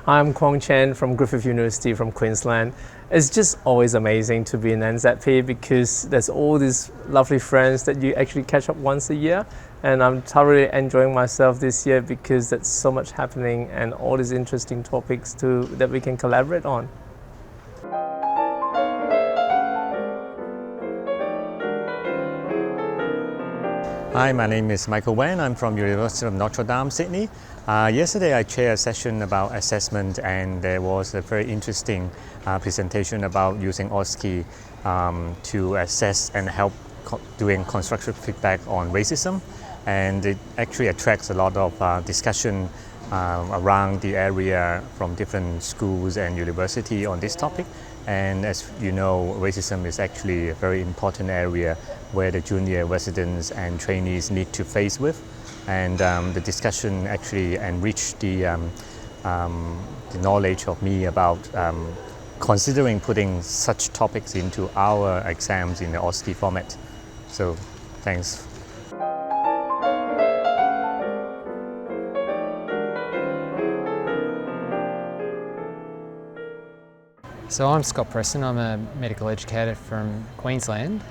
I'm Kwong Chen from Griffith University from Queensland. It's just always amazing to be in ANZAHPE because there's all these lovely friends that you actually catch up once a year, and I'm thoroughly enjoying myself this year because there's so much happening and all these interesting topics that we can collaborate on. Hi, my name is Michael Wen. I'm from University of Notre Dame, Sydney. Yesterday I chaired a session about assessment, and there was a very interesting presentation about using OSCE to assess and help doing constructive feedback on racism. And it actually attracts a lot of discussion around the area from different schools and university on this topic. And as you know, racism is actually a very important area where the junior residents and trainees need to face with. And the discussion actually enriched the knowledge of me about considering putting such topics into our exams in the OSCE format. So, thanks. So I'm Scott Preston. I'm a medical educator from Queensland,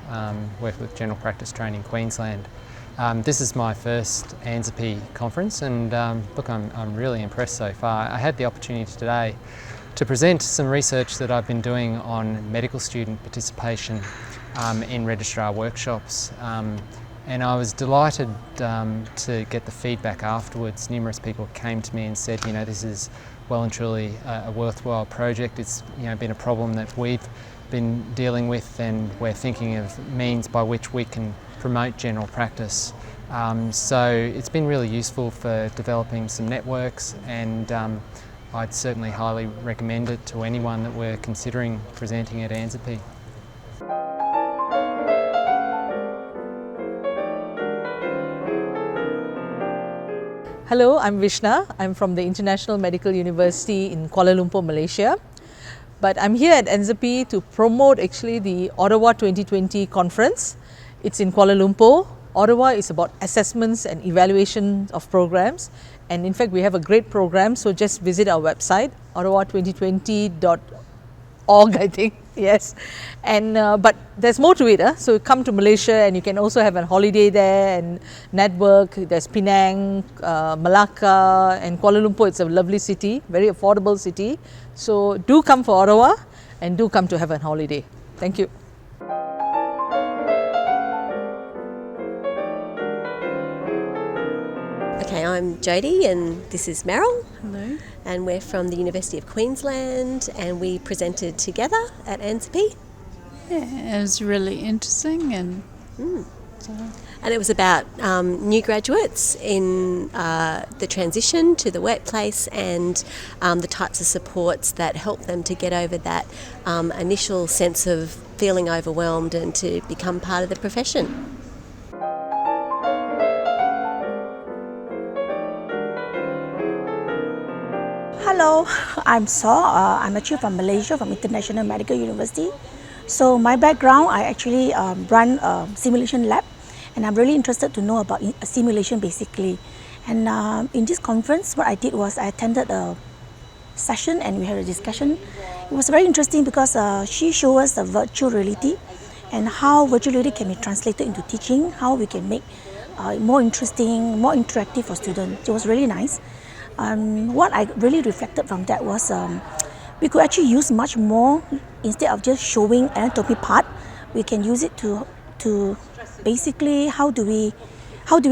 work with General Practice Training Queensland. This is my first ANZAHPE conference, and look, I'm really impressed so far. I had the opportunity today to present some research that I've been doing on medical student participation in registrar workshops. And I was delighted to get the feedback afterwards. Numerous people came to me and said, you know, this is well and truly a worthwhile project. It's been a problem that we've been dealing with, and we're thinking of means by which we can promote general practice. So it's been really useful for developing some networks, and I'd certainly highly recommend it to anyone that we're considering presenting at ANZAHPE. Hello, I'm Vishna. I'm from the International Medical University in Kuala Lumpur, Malaysia. But I'm here at ANZAHPE to promote actually the Ottawa 2020 conference. It's in Kuala Lumpur. Ottawa is about assessments and evaluation of programs. And in fact, we have a great program, so just visit our website, ottawa2020.org, I think. Yes, and but there's more to it. So come to Malaysia and you can also have a holiday there and network. There's Penang, Malacca, and Kuala Lumpur. It's a lovely city, very affordable city. So do come for Ottawa and do come to have a holiday. Thank you. Okay, I'm Jodie and this is Meryl. Hello. And we're from the University of Queensland, and we presented together at ANZAHPE. Yeah, it was really interesting, and And it was about new graduates in the transition to the workplace, and the types of supports that help them to get over that initial sense of feeling overwhelmed and to become part of the profession. Hello, I'm Saw. I'm actually from Malaysia, from International Medical University. So my background, I actually run a simulation lab, and I'm really interested to know about simulation basically. And in this conference, what I did was I attended a session and we had a discussion. It was very interesting because she showed us the virtual reality and how virtual reality can be translated into teaching, how we can make more interesting, more interactive for students. It was really nice. What I really reflected from that was we could actually use much more. Instead of just showing anatomy part, we can use it to basically how do we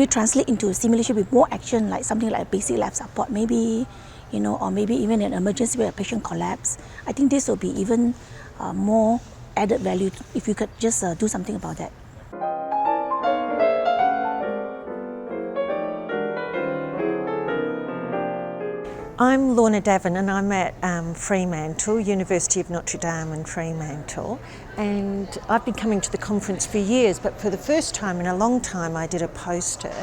translate into simulation with more action, like something like basic life support, maybe, or maybe even an emergency where a patient collapse. I think this will be even more added value if you could just do something about that. I'm Lorna Davin, and I'm at Fremantle, University of Notre Dame in Fremantle, and I've been coming to the conference for years, but for the first time in a long time I did a poster,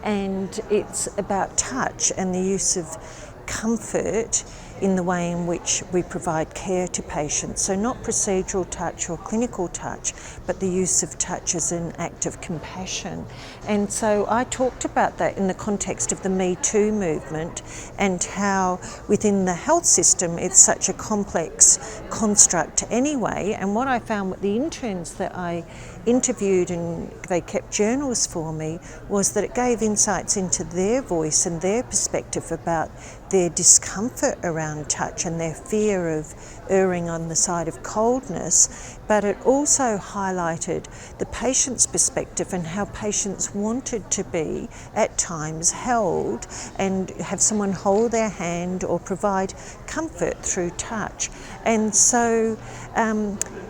and it's about touch and the use of comfort in the way in which we provide care to patients. So not procedural touch or clinical touch, but the use of touch as an act of compassion. And so I talked about that in the context of the Me Too movement and how within the health system it's such a complex construct anyway. And what I found with the interns that I interviewed, and they kept journals for me, was that it gave insights into their voice and their perspective about their discomfort around touch and their fear of erring on the side of coldness, but it also highlighted the patient's perspective and how patients wanted to be at times held and have someone hold their hand or provide comfort through touch. And so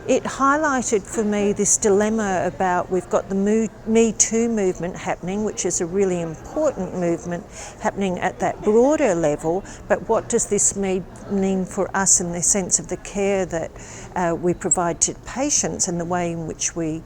it highlighted for me this dilemma about, we've got the Me Too movement happening, which is a really important movement happening at that broader level, but what does this mean for us in the sense of the care that we provide to patients and the way in which we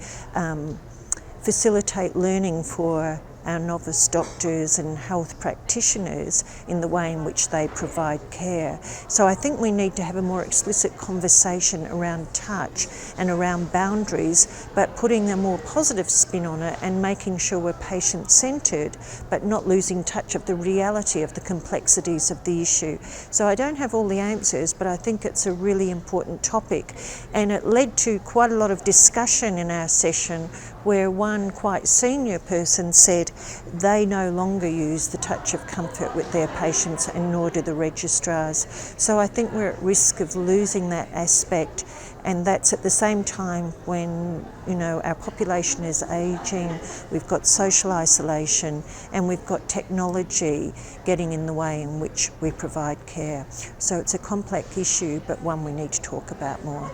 facilitate learning for our novice doctors and health practitioners in the way in which they provide care. So I think we need to have a more explicit conversation around touch and around boundaries, but putting a more positive spin on it and making sure we're patient-centred, but not losing touch of the reality of the complexities of the issue. So I don't have all the answers, but I think it's a really important topic, and it led to quite a lot of discussion in our session where one quite senior person said they no longer use the touch of comfort with their patients, and nor do the registrars. So I think we're at risk of losing that aspect, and that's at the same time when, you know, our population is ageing, we've got social isolation, and we've got technology getting in the way in which we provide care. So it's a complex issue, but one we need to talk about more.